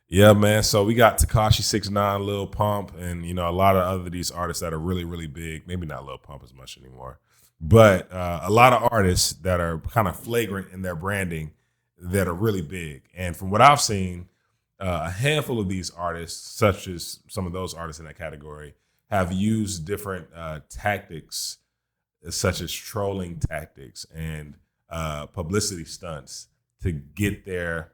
Yeah, man. So we got Takashi 69, Lil Pump, and a lot of other these artists that are really, really big. Maybe not Lil Pump as much anymore, but a lot of artists that are kind of flagrant in their branding that are really big. And from what I've seen, a handful of these artists, such as some of those artists in that category, have used different tactics, such as trolling tactics and publicity stunts to get their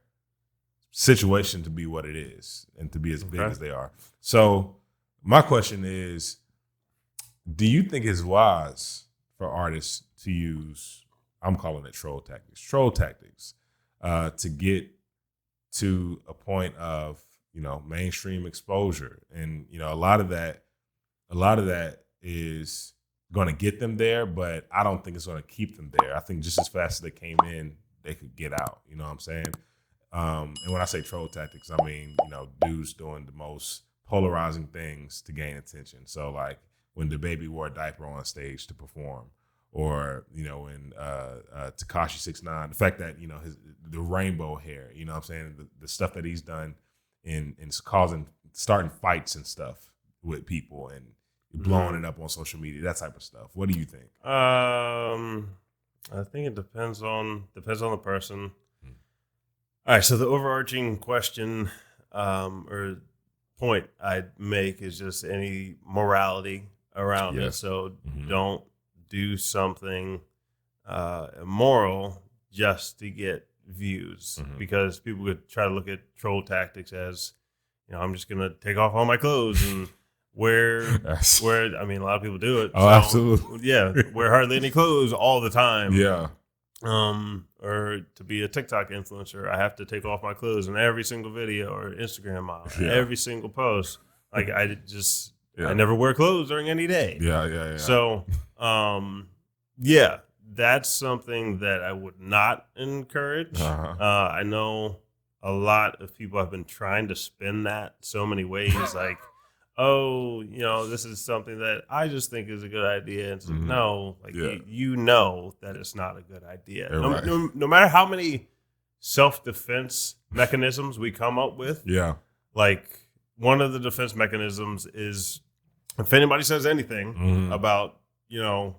situation to be what it is and to be as big as they are. So my question is, do you think it's wise for artists to use, I'm calling it troll tactics to get to a point of, mainstream exposure? And, a lot of that is going to get them there, but I don't think it's going to keep them there. I think just as fast as they came in, they could get out. You know what I'm saying? And when I say troll tactics, I mean, dudes doing the most polarizing things to gain attention. So like when DaBaby wore a diaper on stage to perform, or, when Tekashi 69, the fact that, the rainbow hair, you know what I'm saying? The stuff that he's done in starting fights and stuff with people and blowing it up on social media, that type of stuff. What do you think? I think it depends on the person. All right, so the overarching question or point I'd make is just any morality around it. So don't do something immoral just to get views, because people could try to look at troll tactics as, I'm just going to take off all my clothes and wear, I mean, a lot of people do it. Oh, so, absolutely. Yeah, wear hardly any clothes all the time. Yeah. Or to be a TikTok influencer, I have to take off my clothes in every single video, or Instagram model, every single post. Like I never wear clothes during any day. Yeah. So, that's something that I would not encourage. I know a lot of people have been trying to spin that so many ways, like, oh, this is something that I just think is a good idea. It's like, no, like you know that it's not a good idea. No matter how many self-defense mechanisms we come up with. Yeah. Like one of the defense mechanisms is if anybody says anything about,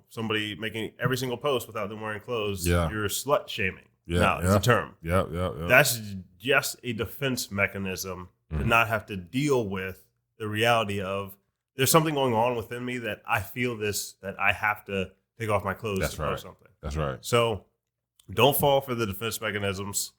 somebody making every single post without them wearing clothes, you're slut shaming. Now, it's a term. Yeah. That's just a defense mechanism to not have to deal with the reality of there's something going on within me that I feel that I have to take off my clothes or something. That's right. So don't fall for the defense mechanisms.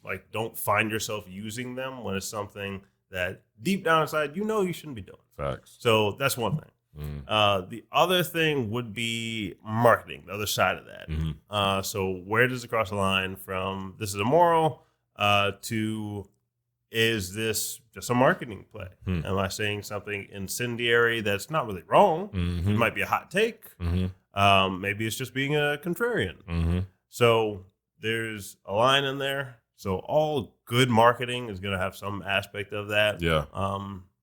Like don't find yourself using them when it's something that deep down inside, you shouldn't be doing. Facts. So that's one thing. The other thing would be marketing, the other side of that. So where does it cross the line from this is immoral to is this just a marketing play? Am I saying something incendiary that's not really wrong? It might be a hot take. Maybe it's just being a contrarian. So there's a line in there. So all good marketing is going to have some aspect of that. Yeah.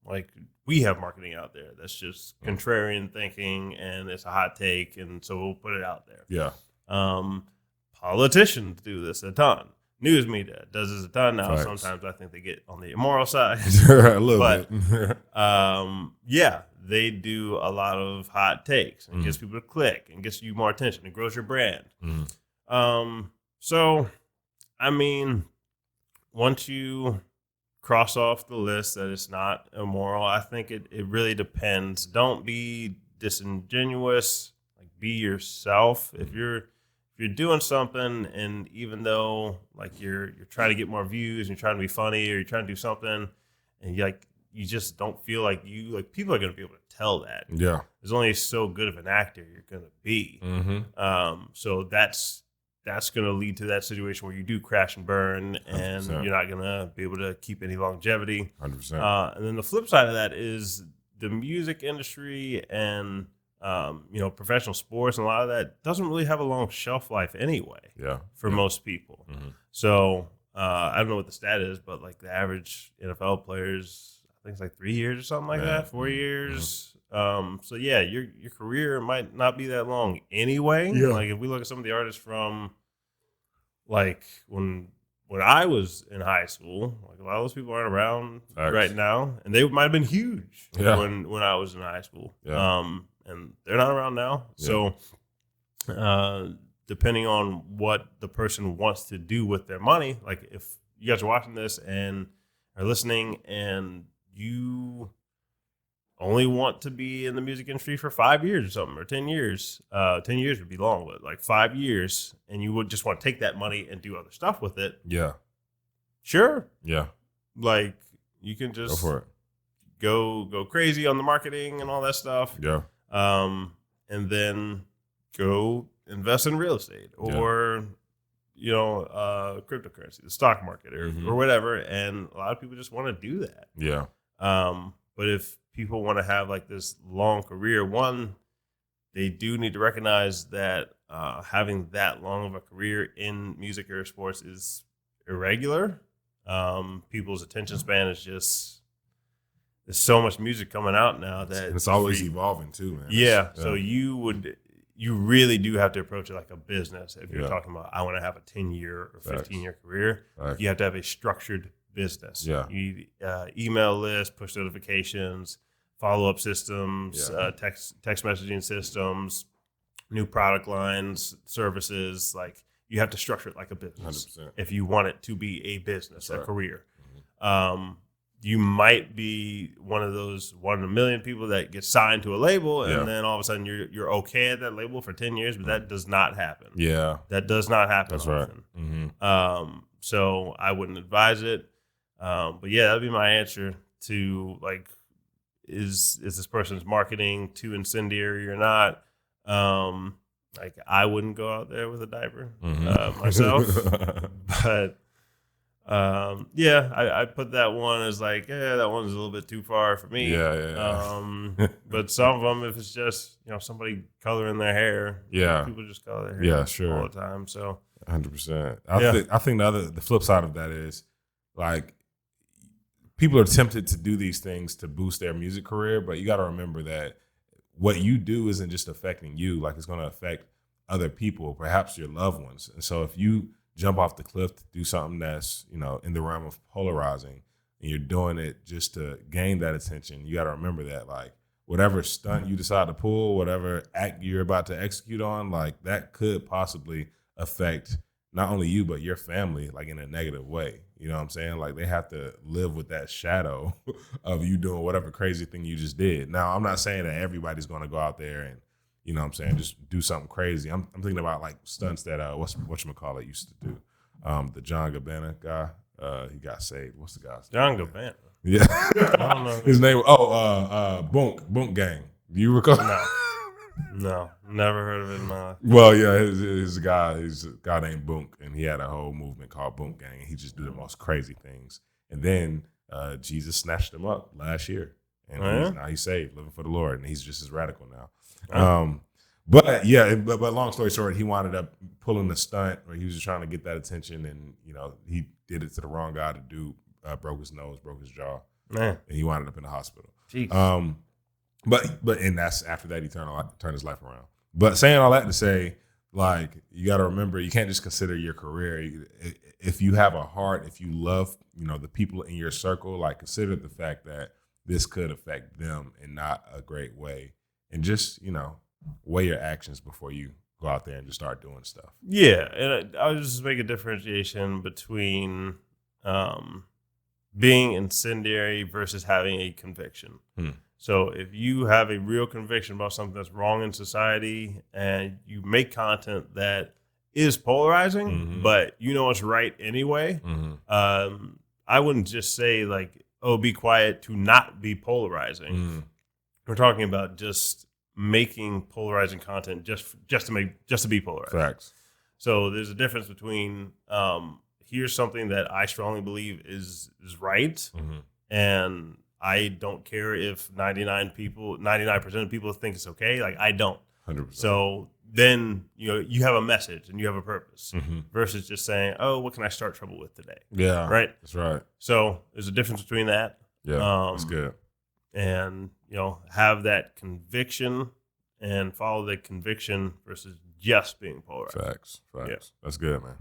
Like we have marketing out there that's just contrarian thinking and it's a hot take. And so we'll put it out there. Yeah. Politicians do this a ton. News media does this a ton now. Facts. Sometimes I think they get on the immoral side. A little bit. They do a lot of hot takes and gets people to click and gets you more attention. It grows your brand. So, I mean, once you cross off the list that it's not immoral, I think it really depends. Don't be disingenuous. Like, be yourself. If you're doing something, and even though like you're trying to get more views and you're trying to be funny or you're trying to do something, and you just don't feel like people are going to be able to tell that. Yeah, there's only so good of an actor you're going to be. So that's going to lead to that situation where you do crash and burn, and 100%. you're not going to be able to keep any longevity. 100%. And then the flip side of that is the music industry and professional sports, and a lot of that doesn't really have a long shelf life anyway. Yeah, for most people. So I don't know what the stat is, but like the average NFL players, I think it's like 3 years or something like that, 4 years. So yeah, your career might not be that long anyway. Yeah. Like if we look at some of the artists from like when when I was in high school, like a lot of those people aren't around Facts. right now, and they might have been huge when I was in high school. Yeah. And they're not around now. Yeah. So, depending on what the person wants to do with their money, like if you guys are watching this and are listening, and you only want to be in the music industry for 5 years or something, or 10 years. 10 years would be long, but like 5 years, and you would just want to take that money and do other stuff with it. Yeah. Sure. Yeah. Like you can just Go for it. Go crazy on the marketing and all that stuff. Yeah. And then go invest in real estate or cryptocurrency, the stock market or whatever. And a lot of people just want to do that. Yeah. But if people want to have like this long career, one, they do need to recognize that having that long of a career in music or sports is irregular. People's attention span is just, there's so much music coming out now that it's always evolving too, man. Yeah. So you really do have to approach it like a business. If you're talking about, I want to have a 10-year or 15-year career, you have to have a structured business. Yeah. You need email list, push notifications, follow-up systems, text messaging systems, new product lines, services. Like you have to structure it like a business 100%. if you want it to be a business, That's a right. career. You might be one of those 1 in a million people that get signed to a label, and then all of a sudden you're okay at that label for 10 years, but that does not happen. Yeah. That does not happen That's often. right. So I wouldn't advise it. But yeah, that'd be my answer to like, is this person's marketing too incendiary or not? Like I wouldn't go out there with a diaper myself, but I put that one as like, that one's a little bit too far for me. But some of them, if it's just somebody coloring their hair, people just color their hair all the time. So 100%. I think the flip side of that is like people are tempted to do these things to boost their music career, but you got to remember that what you do isn't just affecting you, like it's going to affect other people, perhaps your loved ones. And so if you jump off the cliff to do something that's, in the realm of polarizing, and you're doing it just to gain that attention, you got to remember that, like, whatever stunt you decide to pull, whatever act you're about to execute on, like, that could possibly affect not only you, but your family, like, in a negative way. You know what I'm saying? Like, they have to live with that shadow of you doing whatever crazy thing you just did. Now, I'm not saying that everybody's going to go out there and, you know what I'm saying, just do something crazy. I'm thinking about, like, stunts that, whatchamacallit used to do. The John Gabbana guy, he got saved. What's the guy's John name? Gabbana. Yeah. I don't know. His name, Bunk Gang. Do you recall? No, never heard of it in my life. Well, yeah, he's a guy named Bunk, and he had a whole movement called Bunk Gang, and he just do the most crazy things. And then Jesus snatched him up last year, and now he's saved, living for the Lord, and he's just as radical now. But long story short, he wound up pulling the stunt where he was just trying to get that attention, and he did it to the wrong guy to do. Broke his nose, broke his jaw, and he wound up in the hospital. Jeez. But that's after that he turned his life around. But saying all that to say, like, you got to remember, you can't just consider your career. If you have a heart, if you love, the people in your circle, like, consider the fact that this could affect them in not a great way, and just weigh your actions before you go out there and just start doing stuff. Yeah, and I would just make a differentiation between being incendiary versus having a conviction. So if you have a real conviction about something that's wrong in society and you make content that is polarizing, but it's right anyway, I wouldn't just say like, oh, be quiet to not be polarizing. We're talking about just making polarizing content just to be polarized. Facts. So there's a difference between here's something that I strongly believe is right, and I don't care if 99% of people think it's okay. Like, I don't. 100%. So then you have a message and you have a purpose versus just saying, oh, what can I start trouble with today? Yeah, right. That's right. So there's a difference between that. Yeah, that's good. And have that conviction and follow the conviction versus just being polarized. Facts. Yeah. That's good, man.